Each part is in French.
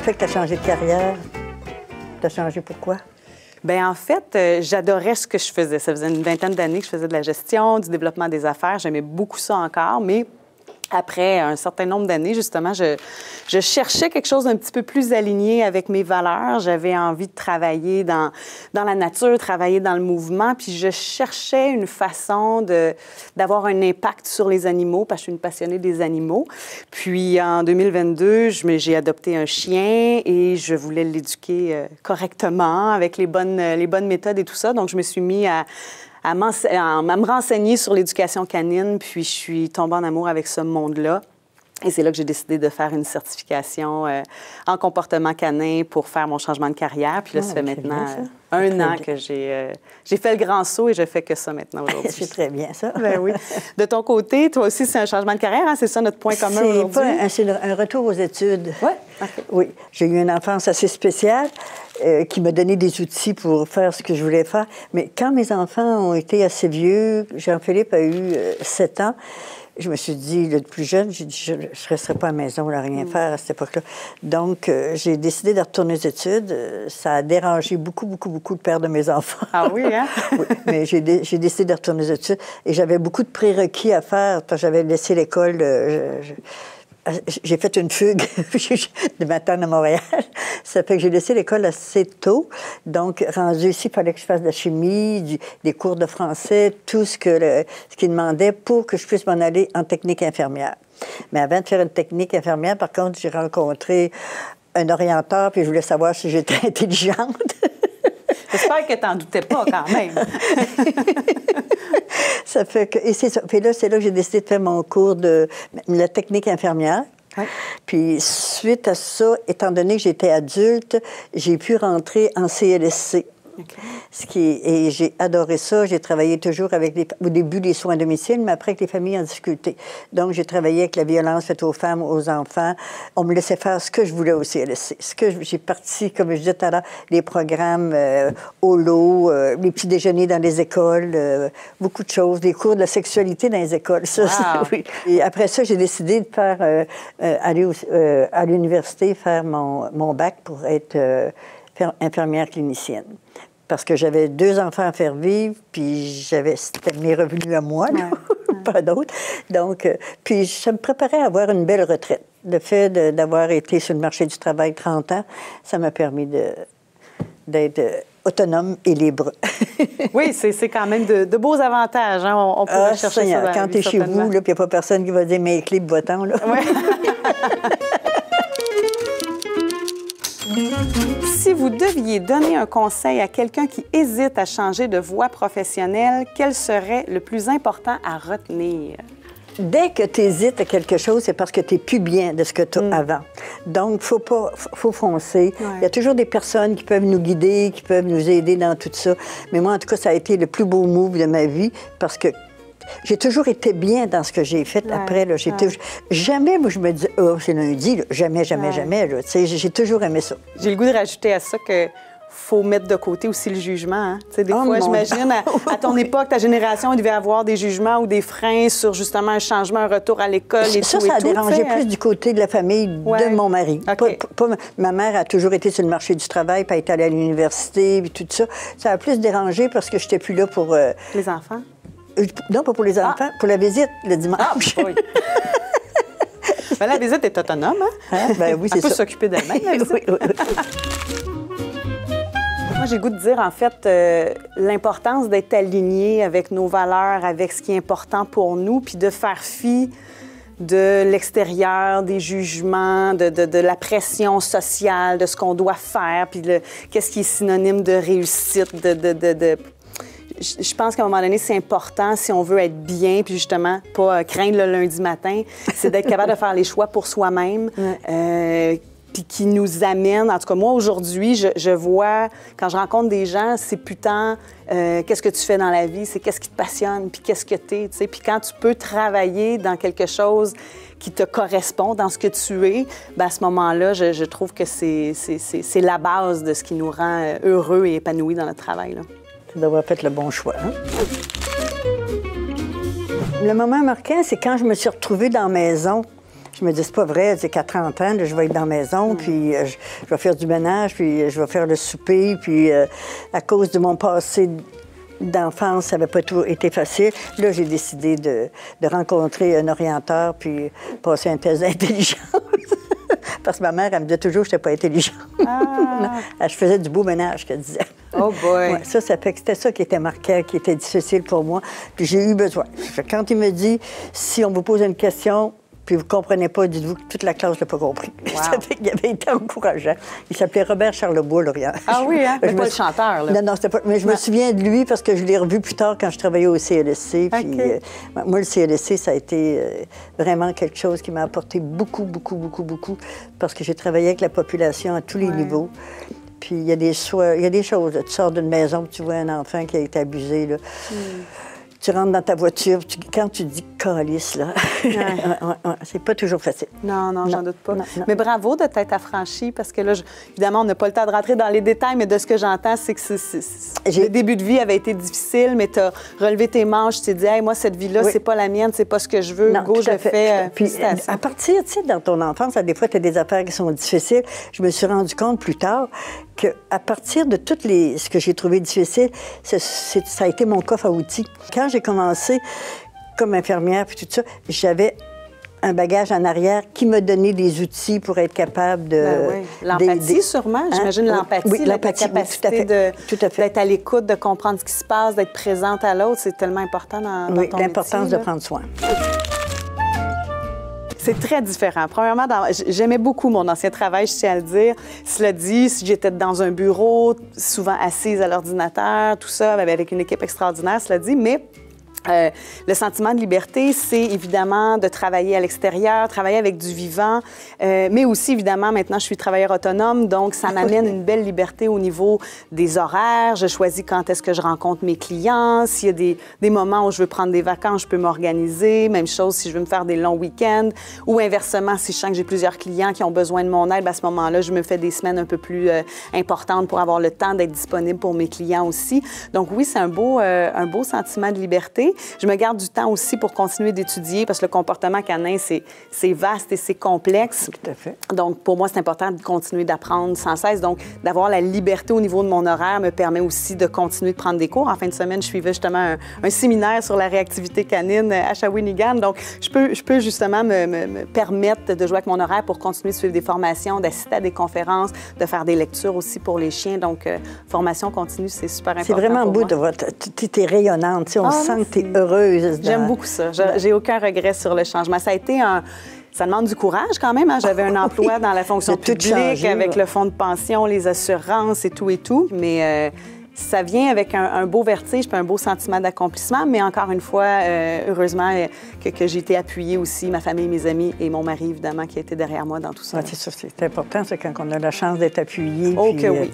fait que tu as changé de carrière, tu as changé pourquoi? Bien, en fait, j'adorais ce que je faisais. Ça faisait une vingtaine d'années que je faisais de la gestion, du développement des affaires. J'aimais beaucoup ça encore, mais après un certain nombre d'années, justement, je cherchais quelque chose d'un petit peu plus aligné avec mes valeurs. J'avais envie de travailler dans la nature, travailler dans le mouvement, puis je cherchais une façon d'avoir un impact sur les animaux, parce que je suis une passionnée des animaux. Puis en 2022, j'ai adopté un chien et je voulais l'éduquer correctement, avec les bonnes méthodes et tout ça. Donc, je me suis mis à me renseigner sur l'éducation canine, puis je suis tombée en amour avec ce monde-là. Et c'est là que j'ai décidé de faire une certification en comportement canin pour faire mon changement de carrière. Puis là, ça fait maintenant un an que j'ai fait le grand saut et je fais que ça maintenant aujourd'hui. C'est très bien, ça. Ben oui. De ton côté, toi aussi, c'est un changement de carrière, hein? C'est ça notre point commun aujourd'hui? C'est un retour aux études. Oui? Okay. Oui. J'ai eu une enfance assez spéciale qui m'a donné des outils pour faire ce que je voulais faire. Mais quand mes enfants ont été assez vieux, Jean-Philippe a eu 7 ans, je me suis dit, le plus jeune, j'ai dit, je ne resterai pas à la maison à rien faire à cette époque-là. Donc, j'ai décidé de retourner aux études. Ça a dérangé beaucoup le père de mes enfants. Ah oui, hein? Oui, mais j'ai décidé de retourner aux études. Et j'avais beaucoup de prérequis à faire parce que j'avais laissé l'école. J'ai fait une fugue de Matane à Montréal. Ça fait que j'ai laissé l'école assez tôt. Donc, rendu ici, il fallait que je fasse de la chimie, des cours de français, tout ce qu'ils demandaient pour que je puisse m'en aller en technique infirmière. Mais avant de faire une technique infirmière, par contre, j'ai rencontré un orienteur, puis je voulais savoir si j'étais intelligente. J'espère que tu n'en doutais pas quand même. Ça fait que... Et c'est ça. Puis là, c'est là que j'ai décidé de faire mon cours de la technique infirmière. Oui. Puis suite à ça, étant donné que j'étais adulte, j'ai pu rentrer en CLSC. Okay. Et j'ai adoré ça. J'ai travaillé toujours au début des soins à domicile, mais après avec les familles en difficulté. Donc, j'ai travaillé avec la violence faite aux femmes, aux enfants. On me laissait faire ce que je voulais au CLSC. J'ai parti, comme je disais tout à l'heure, les programmes holo, les petits déjeuners dans les écoles, beaucoup de choses, des cours de la sexualité dans les écoles. Ça, wow. Oui. Et après ça, j'ai décidé de faire aller à l'université faire mon bac pour être infirmière clinicienne. Parce que j'avais 2 enfants à faire vivre, puis c'était mes revenus à moi, là, pas d'autres. Donc, puis ça me préparait à avoir une belle retraite. Le fait d'avoir été sur le marché du travail 30 ans, ça m'a permis d'être autonome et libre. Oui, c'est quand même de beaux avantages. Hein? On pourrait chercher ça dans la vie, quand tu es chez vous, puis il n'y a pas personne qui va dire « mais clip, va-t'en », là. Ouais. Si vous deviez donner un conseil à quelqu'un qui hésite à changer de voie professionnelle, quel serait le plus important à retenir? Dès que tu hésites à quelque chose, c'est parce que tu n'es plus bien de ce que tu as avant. Donc, faut foncer. Ouais. Il y a toujours des personnes qui peuvent nous guider, qui peuvent nous aider dans tout ça. Mais moi, en tout cas, ça a été le plus beau move de ma vie parce que j'ai toujours été bien dans ce que j'ai fait après. Là. Jamais, moi, je me dis, oh, c'est lundi. Là. Jamais. Là. J'ai toujours aimé ça. J'ai le goût de rajouter à ça que faut mettre de côté aussi le jugement. Hein? Des fois, j'imagine, à ton époque, ta génération, il devait avoir des jugements ou des freins sur justement un changement, un retour à l'école et tout. Ça a dérangé plus du côté de la famille de mon mari. Okay. Ma mère a toujours été sur le marché du travail, puis elle est allée à l'université, puis tout ça. Ça a plus dérangé parce que je n'étais plus là pour... Les enfants? Non, pas pour les enfants, pour la visite le dimanche. Ah, oui. Ben, la visite est autonome, hein? Ben, oui, c'est ça. Elle peut s'occuper d'elle-même, la visite. Oui. Moi, j'ai le goût de dire, en fait, l'importance d'être aligné avec nos valeurs, avec ce qui est important pour nous, puis de faire fi de l'extérieur, des jugements, de la pression sociale, de ce qu'on doit faire, puis qu'est-ce qui est synonyme de réussite, Je pense qu'à un moment donné, c'est important, si on veut être bien, puis justement, pas craindre le lundi matin, c'est d'être capable de faire les choix pour soi-même, puis qui nous amènent... En tout cas, moi, aujourd'hui, je vois, quand je rencontre des gens, c'est plus tant qu'est-ce que tu fais dans la vie, c'est qu'est-ce qui te passionne, puis qu'est-ce que t'es, tu sais. Puis quand tu peux travailler dans quelque chose qui te correspond, dans ce que tu es, bien, à ce moment-là, je trouve que c'est la base de ce qui nous rend heureux et épanouis dans notre travail, là. Tu devrais faire le bon choix. Hein? Le moment marquant, c'est quand je me suis retrouvée dans la maison Je me dis, c'est pas vrai, elle dit qu'à 30 ans, là, je vais être dans la maison, puis je vais faire du ménage, puis je vais faire le souper, puis à cause de mon passé d'enfance, ça n'avait pas tout été facile. Là, j'ai décidé de rencontrer un orienteur, puis passer un test d'intelligence. Parce que ma mère, elle me disait toujours que je n'étais pas intelligente. Je faisais du beau ménage, qu'elle disait. Oh boy! Ouais, ça fait que c'était ça qui était marquant, qui était difficile pour moi. Puis j'ai eu besoin. Quand il me dit, si on vous pose une question, puis vous ne comprenez pas, dites-vous que toute la classe ne l'a pas compris. Wow. Ça fait qu'il avait été encourageant. Il s'appelait Robert Charlebois, l'Orient. Ah oui, hein? Mais pas le chanteur, là. Non, c'était pas... Mais je me souviens de lui parce que je l'ai revu plus tard quand je travaillais au CLSC. Puis, moi, le CLSC, ça a été vraiment quelque chose qui m'a apporté beaucoup, beaucoup, beaucoup, beaucoup, parce que j'ai travaillé avec la population à tous les niveaux. Puis il y a des choses. Tu sors d'une maison, tu vois un enfant qui a été abusé, là. Tu rentres dans ta voiture, quand tu dis « calice », là, c'est pas toujours facile. Non, j'en doute pas. Non. Mais bravo de t'être affranchie, parce que là, évidemment, on n'a pas le temps de rentrer dans les détails, mais de ce que j'entends, c'est que le début de vie avait été difficile, mais tu as relevé tes manches, tu t'es dit hey, « moi, cette vie-là, c'est pas la mienne, c'est pas ce que je veux, go, je le fais. » Puis à partir, tu sais, dans ton enfance, des fois, tu as des affaires qui sont difficiles. Je me suis rendu compte plus tard qu'à partir de ce que j'ai trouvé difficile, ça a été mon coffre à outils. Quand j'ai commencé comme infirmière puis tout ça, j'avais un bagage en arrière qui me donnait des outils pour être capable de... oui. L'empathie, sûrement. J'imagine l'empathie, la capacité d'être à l'écoute, de comprendre ce qui se passe, d'être présente à l'autre, c'est tellement important dans ton métier. L'importance de prendre soin. C'est très différent. Premièrement, j'aimais beaucoup mon ancien travail, je tiens à le dire. Cela dit, si j'étais dans un bureau, souvent assise à l'ordinateur, tout ça, avec une équipe extraordinaire, cela dit, mais le sentiment de liberté, c'est évidemment de travailler à l'extérieur, travailler avec du vivant, mais aussi, évidemment, maintenant, je suis travailleur autonome, donc ça m'amène une belle liberté au niveau des horaires. Je choisis quand est-ce que je rencontre mes clients. S'il y a des moments où je veux prendre des vacances, je peux m'organiser. Même chose si je veux me faire des longs week-ends. Ou inversement, si je sens que j'ai plusieurs clients qui ont besoin de mon aide, à ce moment-là, je me fais des semaines un peu plus importantes pour avoir le temps d'être disponible pour mes clients aussi. Donc oui, c'est un beau sentiment de liberté. Je me garde du temps aussi pour continuer d'étudier parce que le comportement canin, c'est vaste et c'est complexe. Tout à fait. Donc, pour moi, c'est important de continuer d'apprendre sans cesse. Donc, d'avoir la liberté au niveau de mon horaire me permet aussi de continuer de prendre des cours. En fin de semaine, je suivais justement un séminaire sur la réactivité canine à Shawinigan. Donc, je peux justement me permettre de jouer avec mon horaire pour continuer de suivre des formations, d'assister à des conférences, de faire des lectures aussi pour les chiens. Donc, formation continue, c'est super important. C'est vraiment beau de voir. Tu es rayonnante. On sent que tu es heureuse. J'aime beaucoup ça. J'ai aucun regret sur le changement. Ça a été ça demande du courage quand même. Hein? J'avais un emploi dans la fonction publique avec le fonds de pension, les assurances et tout. Mais ça vient avec un beau vertige puis un beau sentiment d'accomplissement. Mais encore une fois, heureusement que j'ai été appuyée aussi, ma famille, mes amis et mon mari, évidemment, qui a été derrière moi dans tout ça. Ouais, c'est ça. C'est important, c'est quand on a la chance d'être appuyé. Oh que oui.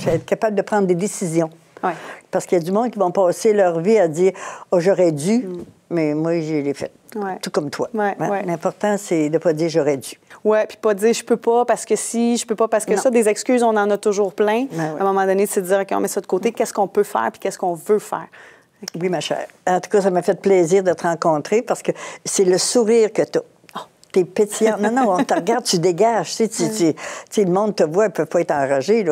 Être capable de prendre des décisions. Ouais. Parce qu'il y a du monde qui vont passer leur vie à dire « Oh, j'aurais dû mais moi, je l'ai fait. Ouais. Tout comme toi. Ouais, ouais. L'important, c'est de ne pas dire « j'aurais dû ». Oui, puis pas dire « je peux pas parce que si, je peux pas parce que ça ». Des excuses, on en a toujours plein. À un moment donné, c'est de dire « OK, on met ça de côté. Qu'est-ce qu'on peut faire puis qu'est-ce qu'on veut faire? » Oui, ma chère. En tout cas, ça m'a fait plaisir de te rencontrer parce que c'est le sourire que tu as. T'es pétillante. Non, on te regarde, tu dégages. Tu sais, le monde te voit, ils ne peuvent pas être enragés.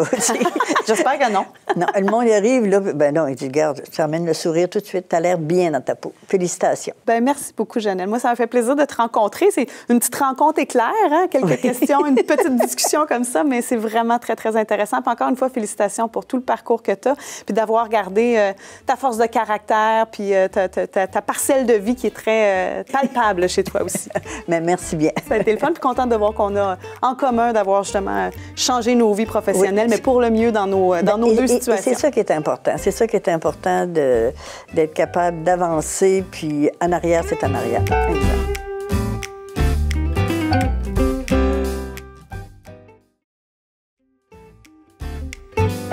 J'espère que non. Non, le monde y arrive, là, ben non, il dit, regarde, tu amènes le sourire tout de suite, tu as l'air bien dans ta peau. Félicitations. Ben merci beaucoup, Janelle. Moi, ça m'a fait plaisir de te rencontrer. C'est une petite rencontre éclair, hein? Quelques questions, une petite discussion comme ça, mais c'est vraiment très, très intéressant. Puis encore une fois, félicitations pour tout le parcours que tu as, puis d'avoir gardé ta force de caractère, puis ta parcelle de vie qui est très palpable chez toi aussi. Mais merci bien. Ça a été le fun, puis contente de voir qu'on a en commun d'avoir justement changé nos vies professionnelles, mais pour le mieux dans nos deux situations. Et c'est ça qui est important. C'est ça qui est important d'être capable d'avancer, puis en arrière, c'est en arrière. Exact.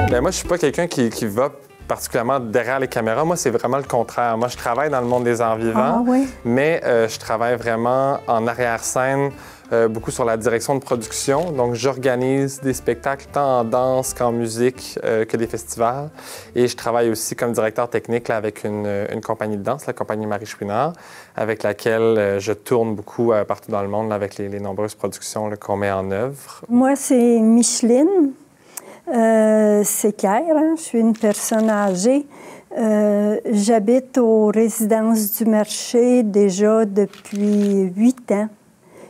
Bien, moi, je suis pas quelqu'un qui va particulièrement derrière les caméras. Moi, c'est vraiment le contraire. Moi, je travaille dans le monde des arts vivants, mais je travaille vraiment en arrière-scène, beaucoup sur la direction de production. Donc, j'organise des spectacles tant en danse qu'en musique, que des festivals. Et je travaille aussi comme directeur technique là, avec une compagnie de danse, la compagnie Marie Chouinard, avec laquelle je tourne beaucoup partout dans le monde là, avec les nombreuses productions qu'on met en œuvre. Moi, c'est Micheline. C'est clair, hein? Je suis une personne âgée. J'habite aux résidences du marché déjà depuis 8 ans.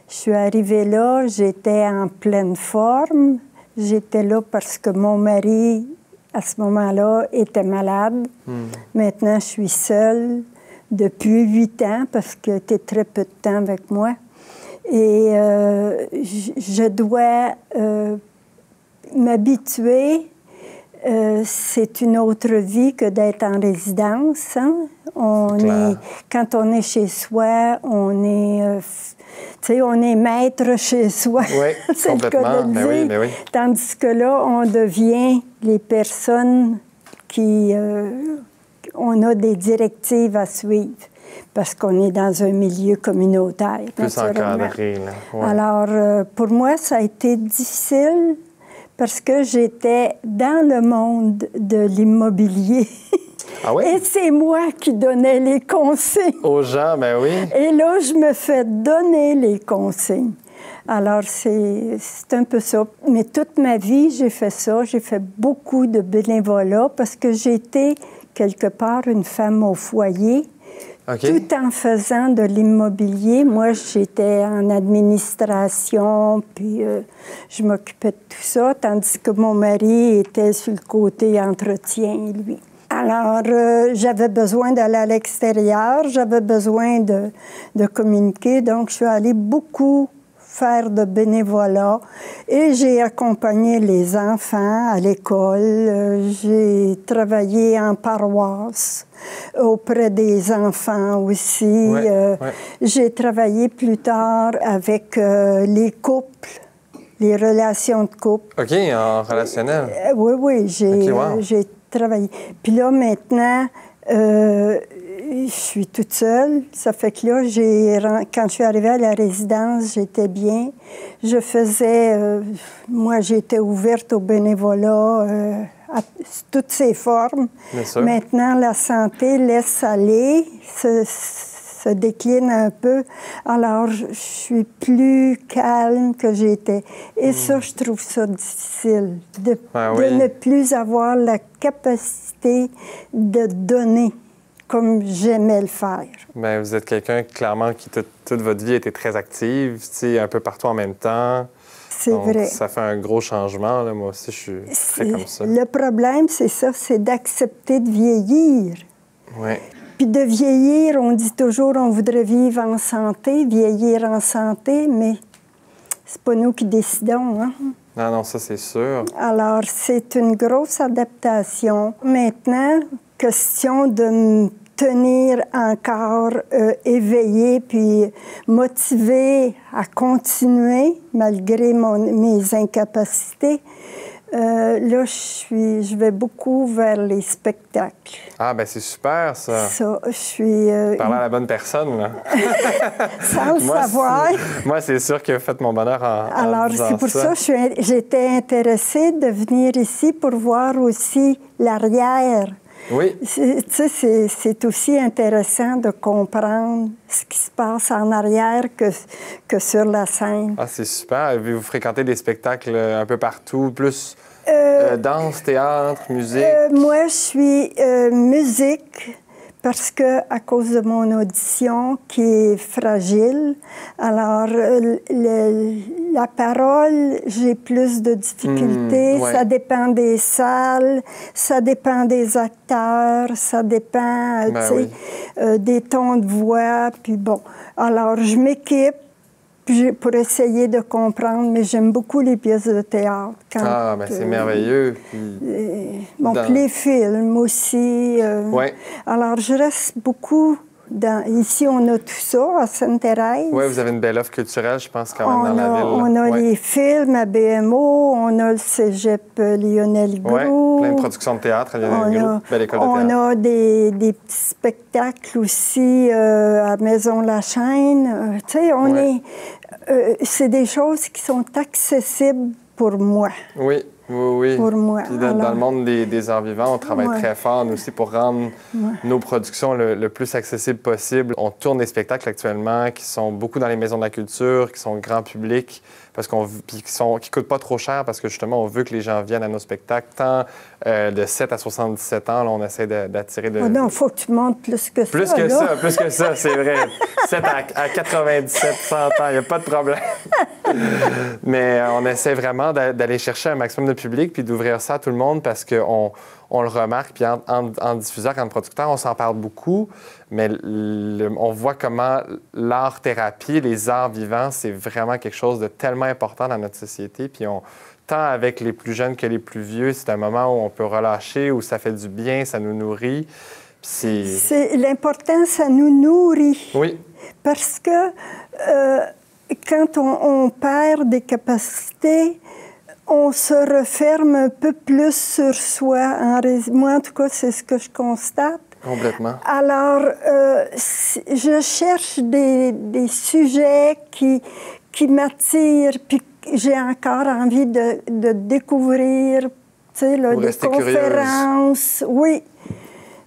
Je suis arrivée là, j'étais en pleine forme. J'étais là parce que mon mari, à ce moment-là, était malade. Maintenant, je suis seule depuis 8 ans parce que était très peu de temps avec moi. Et je dois m'habituer. C'est une autre vie que d'être en résidence. Hein? Quand on est chez soi, on est maître chez soi. Oui, c'est complètement. Le cas de le dire. Oui. Tandis que là, on devient les personnes qui... on a des directives à suivre parce qu'on est dans un milieu communautaire. Plus encadré. Là. Ouais. Alors, pour moi, ça a été difficile parce que j'étais dans le monde de l'immobilier. Ah oui? Et c'est moi qui donnais les consignes. Aux gens, ben oui. Et là, je me fais donner les consignes. Alors, c'est un peu ça. Mais toute ma vie, j'ai fait ça. J'ai fait beaucoup de bénévolat parce que j'étais, quelque part, une femme au foyer. Okay. Tout en faisant de l'immobilier. Moi, j'étais en administration, puis je m'occupais de tout ça, tandis que mon mari était sur le côté entretien, lui. Alors, j'avais besoin d'aller à l'extérieur, j'avais besoin de communiquer, donc je suis allée beaucoup faire de bénévolat et j'ai accompagné les enfants à l'école. J'ai travaillé en paroisse auprès des enfants aussi. J'ai travaillé plus tard avec les couples, les relations de couple. OK, en relationnel. Oui, j'ai travaillé. Puis là, maintenant, je suis toute seule. Ça fait que là, quand je suis arrivée à la résidence, j'étais bien. Je faisais... moi, j'étais ouverte au bénévolat à toutes ses formes. Bien sûr. Maintenant, la santé laisse aller, se décline un peu. Alors, je suis plus calme que j'étais. Et ça, je trouve ça difficile, de ne plus avoir la capacité de donner comme j'aimais le faire. Bien, vous êtes quelqu'un, clairement, qui toute votre vie a été très active, un peu partout en même temps. C'est vrai. Ça fait un gros changement. Là. Moi aussi, je suis très comme ça. Le problème, c'est ça, c'est d'accepter de vieillir. Oui. Puis de vieillir, on dit toujours on voudrait vivre en santé, vieillir en santé, mais c'est pas nous qui décidons, hein? Non, ça, c'est sûr. Alors, c'est une grosse adaptation. Maintenant, question de me tenir encore éveillée puis motivée à continuer malgré mes incapacités. Là, je vais beaucoup vers les spectacles. Ah, ben c'est super, ça. Ça, je suis... Parler à la bonne personne, là. Sans le savoir. Moi, c'est sûr que faites mon bonheur en Alors, c'est pour ça que j'étais intéressée de venir ici pour voir aussi l'arrière. Oui. Tu sais, c'est aussi intéressant de comprendre ce qui se passe en arrière que sur la scène. Ah, c'est super. Vous fréquentez des spectacles un peu partout, plus danse, théâtre, musique? Moi, je suis musique parce que à cause de mon audition qui est fragile, alors la parole, j'ai plus de difficultés. Ça dépend des salles, ça dépend des acteurs, ça dépend, des tons de voix. Puis bon, alors je m'équipe pour essayer de comprendre, mais j'aime beaucoup les pièces de théâtre. C'est merveilleux. Puis les films aussi. Alors, je reste beaucoup Ici, on a tout ça, à Sainte-Thérèse. Oui, vous avez une belle offre culturelle, je pense, quand même, dans la ville. On a les films à BMO, on a le cégep Lionel Groulx. Oui, plein de productions de théâtre à Lionel Groulx, belle école de théâtre. On a des petits spectacles aussi à Maison-la-Chaîne. Tu sais, c'est des choses qui sont accessibles pour moi. Oui. Oui. Pour moi. Puis dans le monde des arts vivants, on travaille très fort, nous aussi, pour rendre nos productions le plus accessibles possible. On tourne des spectacles actuellement qui sont beaucoup dans les maisons de la culture, qui sont grand public, puis qui coûtent pas trop cher parce que, justement, on veut que les gens viennent à nos spectacles. Tant de 7 à 77 ans, là, on essaie d'attirer de... non, il faut que tu montes plus que ça. Plus que ça, c'est vrai. 7 à 97, 100 ans, il n'y a pas de problème. Mais on essaie vraiment d'aller chercher un maximum de public puis d'ouvrir ça à tout le monde parce qu'on le remarque. Puis en diffuseur, en producteur, on s'en parle beaucoup, mais on voit comment l'art-thérapie, les arts vivants, c'est vraiment quelque chose de tellement important dans notre société. Puis tant avec les plus jeunes que les plus vieux, c'est un moment où on peut relâcher, où ça fait du bien, ça nous nourrit. C'est l'important, ça nous nourrit. Oui. Parce que quand on perd des capacités, on se referme un peu plus sur soi. Moi, en tout cas, c'est ce que je constate. Complètement. Alors, je cherche des sujets qui m'attirent, puis j'ai encore envie de découvrir, tu sais, là, des conférences. Curieuse. Oui.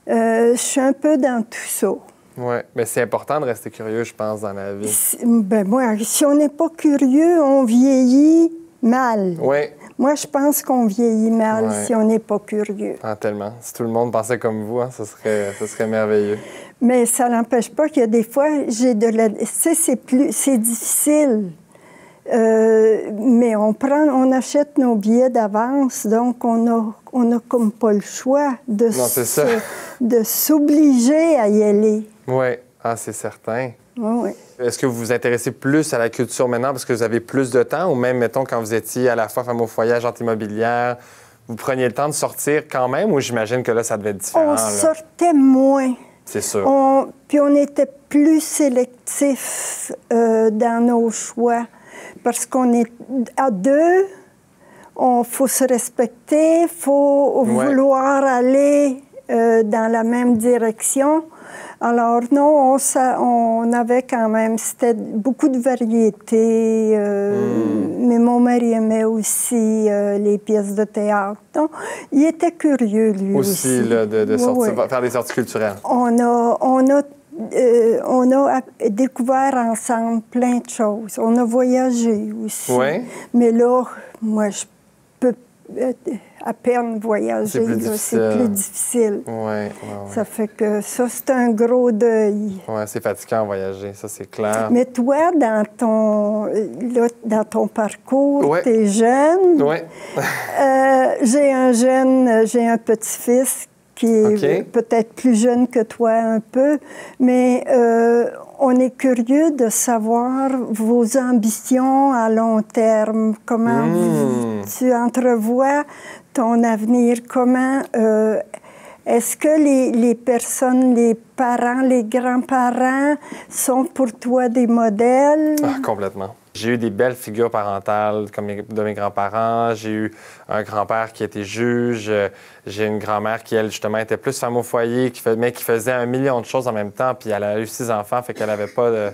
Je suis un peu dans tout ça. Oui, mais c'est important de rester curieux, je pense, dans la vie. Moi, si on n'est pas curieux, on vieillit mal. Oui. Moi, je pense qu'on vieillit mal si on n'est pas curieux. Ah, tellement. Si tout le monde pensait comme vous, ça serait merveilleux. Mais ça n'empêche pas qu'il y a des fois, j'ai de la... Tu sais, c'est difficile. Mais on achète nos billets d'avance, donc on a comme pas le choix de s'obliger à y aller. Oui, c'est certain. Oui. Est-ce que vous vous intéressez plus à la culture maintenant parce que vous avez plus de temps ou même, mettons, quand vous étiez à la fois femme au foyer, agente immobilière, vous preniez le temps de sortir quand même ou j'imagine que là, ça devait être différent? On sortait moins. C'est sûr. Puis on était plus sélectif dans nos choix. Parce qu'on est à deux, il faut se respecter, il faut vouloir aller dans la même direction. Alors non, on avait quand même, c'était beaucoup de variété. Mais mon mari aimait aussi les pièces de théâtre. Donc, il était curieux, lui aussi. Là, de sortir, faire des sorties culturelles. On a découvert ensemble plein de choses. On a voyagé aussi. Oui. Mais là, moi, je peux à peine voyager. C'est plus difficile. Oui. Ça fait que ça, c'est un gros deuil. Oui, c'est fatigant à voyager, ça, c'est clair. Mais toi, dans ton parcours, tu es jeune. Oui. J'ai un petit-fils qui est peut-être plus jeune que toi un peu, mais on est curieux de savoir vos ambitions à long terme. Comment tu entrevois ton avenir? Comment est-ce que les personnes, les parents, les grands-parents sont pour toi des modèles? Complètement. J'ai eu des belles figures parentales comme de mes grands-parents. J'ai eu un grand-père qui était juge. J'ai une grand-mère qui, elle, justement, était plus femme au foyer, mais qui faisait 1 million de choses en même temps. Puis elle a eu 6 enfants, fait qu'elle n'avait pas de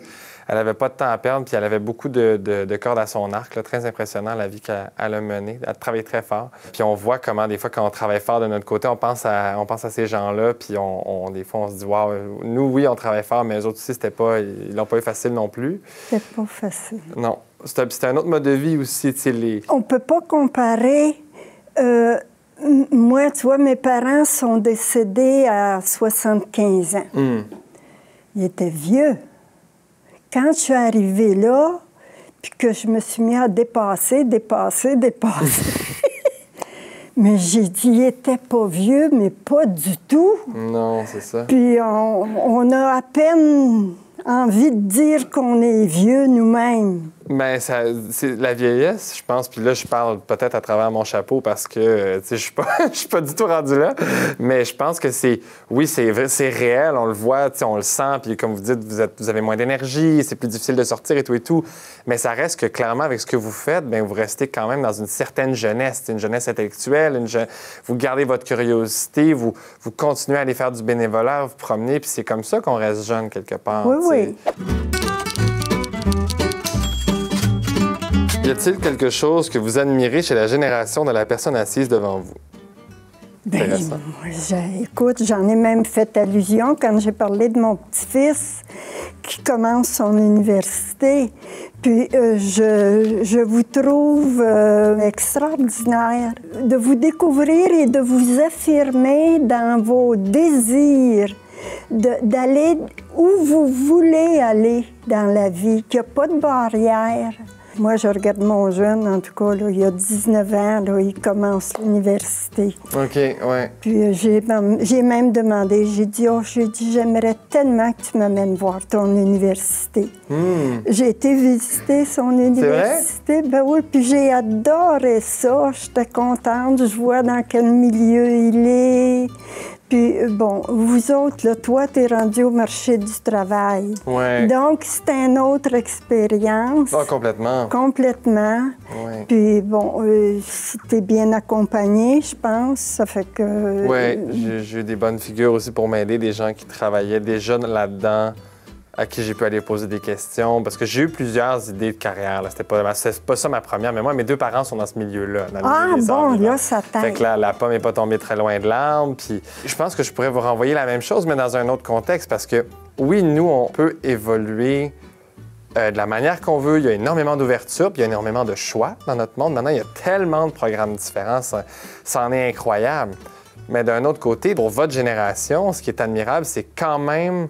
temps à perdre. Puis elle avait beaucoup de cordes à son arc. Là, très impressionnant, la vie qu'elle a menée. Elle travaillait très fort. Puis on voit comment, des fois, quand on travaille fort de notre côté, on pense à ces gens-là. Puis des fois, on se dit, waouh, nous, oui, on travaille fort, mais eux autres aussi, ils l'ont pas eu facile non plus. C'était pas facile. Non. C'était un autre mode de vie aussi, tu sais, On peut pas comparer. Moi, tu vois, mes parents sont décédés à 75 ans. Ils étaient vieux. Quand je suis arrivée là, puis que je me suis mis à dépasser, mais j'ai dit, il était pas vieux, mais pas du tout. Non, c'est ça. Puis on a à peine envie de dire qu'on est vieux nous-mêmes. Bien, c'est la vieillesse, je pense. Puis là, je parle peut-être à travers mon chapeau parce que, tu sais, je suis pas du tout rendu là. Mais je pense que oui, c'est réel, on le voit, tu sais, on le sent. Puis comme vous dites, vous avez moins d'énergie, c'est plus difficile de sortir et tout et tout. Mais ça reste que clairement, avec ce que vous faites, bien, vous restez quand même dans une certaine jeunesse. C'est une jeunesse intellectuelle, vous gardez votre curiosité, vous continuez à aller faire du bénévolat, vous promener. Puis c'est comme ça qu'on reste jeune quelque part. Oui, t'sais. oui. Y a-t-il quelque chose que vous admirez chez la génération de la personne assise devant vous? Bien, écoute, j'en ai même fait allusion quand j'ai parlé de mon petit-fils qui commence son université. Puis je vous trouve extraordinaire de vous découvrir et de vous affirmer dans vos désirs, d'aller où vous voulez aller dans la vie, qu'il n'y a pas de barrière. Moi, je regarde mon jeune, en tout cas, là, il a 19 ans, là, il commence l'université. OK, ouais. Puis j'ai même demandé, j'ai dit, j'aimerais tellement que tu m'amènes voir ton université. J'ai été visiter son université. Ben oui, puis j'ai adoré ça. J'étais contente, je vois dans quel milieu il est. Puis, bon, vous autres, là, toi, t'es rendu au marché du travail. Ouais. Donc, c'est une autre expérience. Ah, complètement. Complètement. Ouais. Puis, bon, si t'es bien accompagné, je pense, ça fait que... Oui, j'ai eu des bonnes figures aussi pour m'aider, des gens qui travaillaient déjà là-dedans, à qui j'ai pu aller poser des questions, parce que j'ai eu plusieurs idées de carrière. C'était pas ça ma première, mais moi, mes deux parents sont dans ce milieu-là. Dans le milieu des arts vivants. Là, ça t'aide. Fait que la pomme n'est pas tombée très loin de l'arbre. Puis je pense que je pourrais vous renvoyer la même chose, mais dans un autre contexte, parce que oui, nous, on peut évoluer de la manière qu'on veut. Il y a énormément d'ouverture, puis il y a énormément de choix dans notre monde. Maintenant, il y a tellement de programmes différents, ça en est incroyable. Mais d'un autre côté, pour votre génération, ce qui est admirable, c'est quand même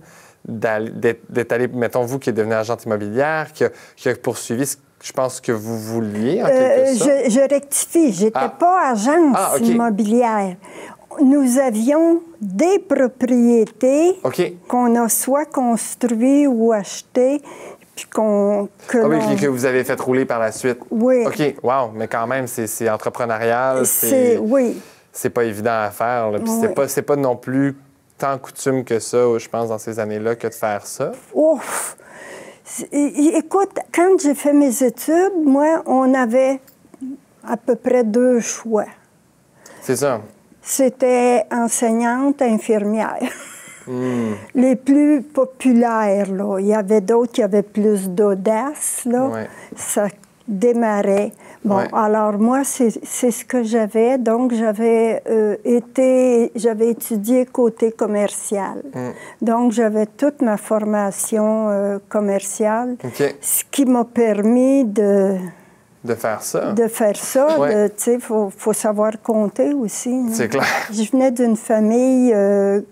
d'être allé, mettons, vous qui êtes devenue agente immobilière, qui a poursuivi, je pense, que vous vouliez, en quelque sorte. Je rectifie, j'étais pas agence immobilière. Nous avions des propriétés qu'on a soit construites ou achetées, puis que vous avez fait rouler par la suite. Oui. OK, wow, mais quand même, c'est entrepreneurial. Oui. C'est pas évident à faire. Puis c'est pas non plus tant coutume que ça, je pense, dans ces années-là, que de faire ça. Ouf! Écoute, quand j'ai fait mes études, moi, on avait à peu près 2 choix. C'est ça. C'était enseignante, infirmière. Les plus populaires, là. Il y avait d'autres qui avaient plus d'audace, là. Ouais. Ça démarrait. Bon, alors moi, c'est ce que j'avais. Donc, j'avais étudié côté commercial. Donc, j'avais toute ma formation commerciale, ce qui m'a permis de faire ça. De faire ça. Tu sais, faut savoir compter aussi. C'est clair. Je venais d'une famille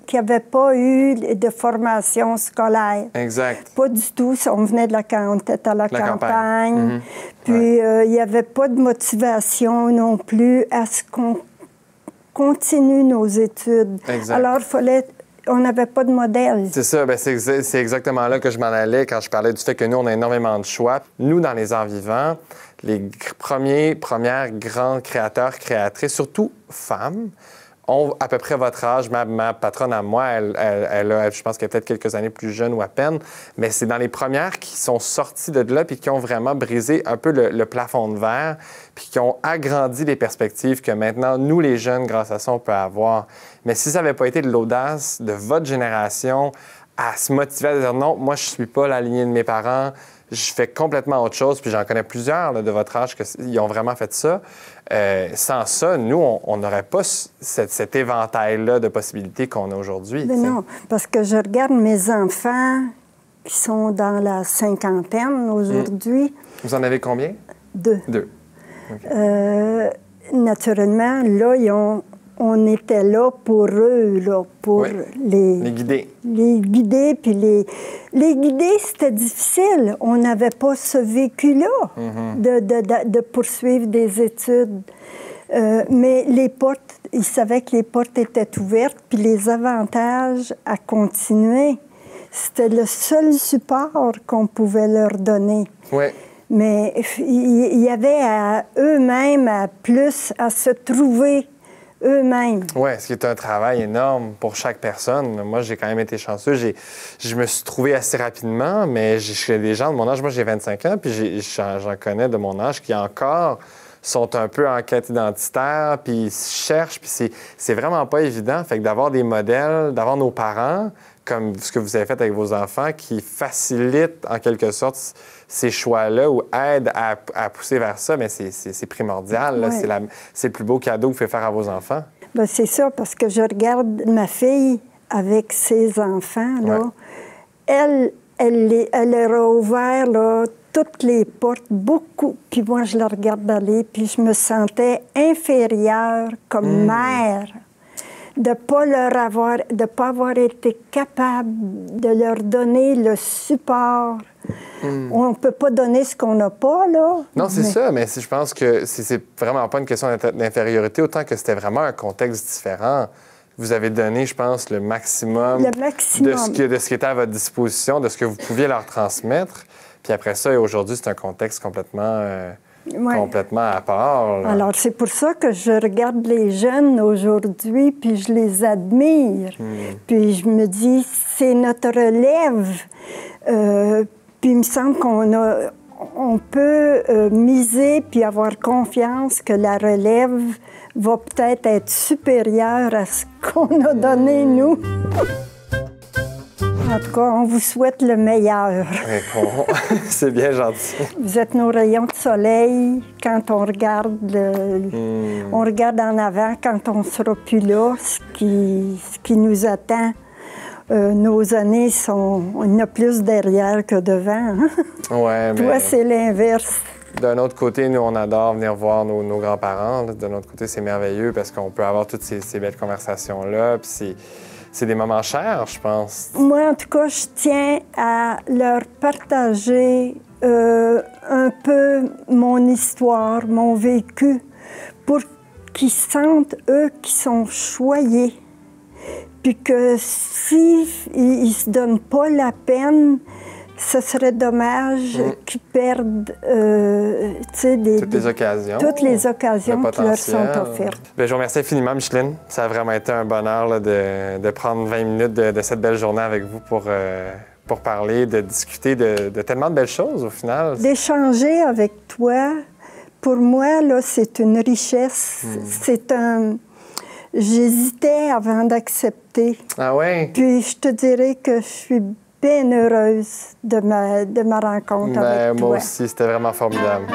qui n'avait pas eu de formation scolaire. Exact. Pas du tout. On venait on était à la campagne. Puis, il n'y avait pas de motivation non plus à ce qu'on continue nos études. Exact. Alors, on n'avait pas de modèle. C'est ça. Bien, c'est exactement là que je m'en allais quand je parlais du fait que nous, on a énormément de choix. Nous, dans les arts vivants, les premières grands créateurs, créatrices, surtout femmes, ont à peu près votre âge. Ma patronne à moi, je pense qu'elle est peut-être quelques années plus jeune ou à peine, mais c'est dans les premières qui sont sorties de là puis qui ont vraiment brisé un peu le plafond de verre puis qui ont agrandi les perspectives que maintenant, nous, les jeunes, grâce à ça, on peut avoir. Mais si ça n'avait pas été de l'audace de votre génération à se motiver à dire non, moi, je ne suis pas la lignée de mes parents, je fais complètement autre chose, puis j'en connais plusieurs là, de votre âge qui ont vraiment fait ça. Sans ça, nous, on n'aurait pas cet éventail-là de possibilités qu'on a aujourd'hui. Mais non, parce que je regarde mes enfants qui sont dans la cinquantaine aujourd'hui. Vous en avez combien? 2. 2. Okay. Naturellement, là, on était là pour eux, là, pour les guider. Les guider, puis les guider, c'était difficile. On n'avait pas ce vécu-là de poursuivre des études. Mais les portes, ils savaient que les portes étaient ouvertes, puis les avantages à continuer, c'était le seul support qu'on pouvait leur donner. Oui. Mais il y avait à eux-mêmes plus à se trouver eux-mêmes. Oui, ce qui est un travail énorme pour chaque personne. Moi, j'ai quand même été chanceux. Je me suis trouvé assez rapidement, mais j'ai des gens de mon âge. Moi, j'ai 25 ans, puis j'en connais de mon âge qui encore sont un peu en quête identitaire, puis ils cherchent, puis c'est vraiment pas évident. Fait que d'avoir des modèles, d'avoir nos parents, comme ce que vous avez fait avec vos enfants, qui facilitent en quelque sorte ces choix-là ou aident à pousser vers ça, mais c'est primordial. Oui. C'est le plus beau cadeau que vous pouvez faire à vos enfants. Bien, c'est ça, parce que je regarde ma fille avec ses enfants, là. Ouais. Elle leur a ouvert, là, toutes les portes, beaucoup. Puis moi, je la regarde aller, puis je me sentais inférieure comme mère de ne pas avoir été capable de leur donner le support. On ne peut pas donner ce qu'on n'a pas, là. Non, c'est ça, mais je pense que c'est vraiment pas une question d'infériorité, autant que c'était vraiment un contexte différent. Vous avez donné, je pense, le maximum, de ce qui était à votre disposition, de ce que vous pouviez leur transmettre. Puis après ça, aujourd'hui, c'est un contexte complètement à part. Là. Alors, c'est pour ça que je regarde les jeunes aujourd'hui, puis je les admire. Puis je me dis, c'est notre relève. Puis il me semble qu'on peut miser puis avoir confiance que la relève va peut-être être supérieure à ce qu'on a donné, nous. En tout cas, on vous souhaite le meilleur. C'est bien gentil. Vous êtes nos rayons de soleil quand on regarde on regarde en avant quand on ne sera plus là, ce qui nous attend. Nos années il y en a plus derrière que devant. Hein? Ouais, Toi, c'est l'inverse. D'un autre côté, nous, on adore venir voir nos grands-parents. D'un autre côté, c'est merveilleux parce qu'on peut avoir toutes ces belles conversations-là. Puis c'est des moments chers, je pense. Moi, en tout cas, je tiens à leur partager un peu mon histoire, mon vécu, pour qu'ils sentent, eux, qu'ils sont choyés. Puis que s'ils ne se donnent pas la peine, ce serait dommage qu'ils perdent toutes les occasions qui leur sont offertes. Bien, je vous remercie infiniment, Micheline. Ça a vraiment été un bonheur là, de prendre 20 minutes de cette belle journée avec vous pour parler, de discuter de tellement de belles choses au final. D'échanger avec toi, pour moi, là, c'est une richesse. J'hésitais avant d'accepter. Ah ouais? Puis je te dirais que je suis bien heureuse de ma rencontre avec toi. Moi aussi, c'était vraiment formidable.